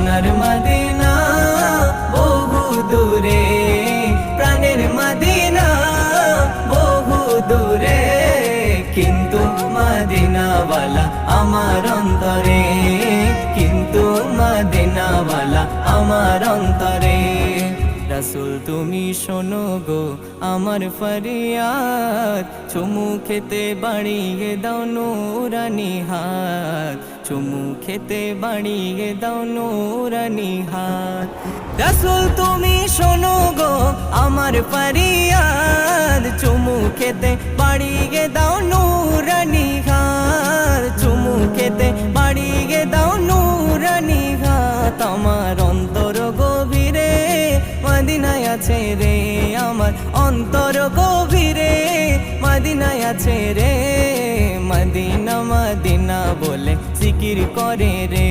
সোনার মদিনা বহু দূরে, প্রাণের মদিনা বহু দূরে, কিন্তু মদিনাওয়ালা আমার অন্তরে, কিন্তু মদিনাওয়ালা আমার অন্তরে। রাসূল তুমি শোনো গো আমার ফরিয়াদ, চুমু খেতে বাড়িয়ে দাও নূরানি হাত, চুমু খেতে বাড়িয়ে দাও নূরানি হাত। রাসূল তুমি শোনো গো আমার ফরিয়াদ, চুমু খেতে বাড়িয়ে দাও নূরানি হাত, চুমু খেতে বাড়িয়ে দাও নূরানি হাত। আমার অন্তর গভীরে মদিনায় আছে রে, আমার অন্তর গভীরে মদিনায় আছে রে, মদিনা মদিনা বলে জিকির করে রে।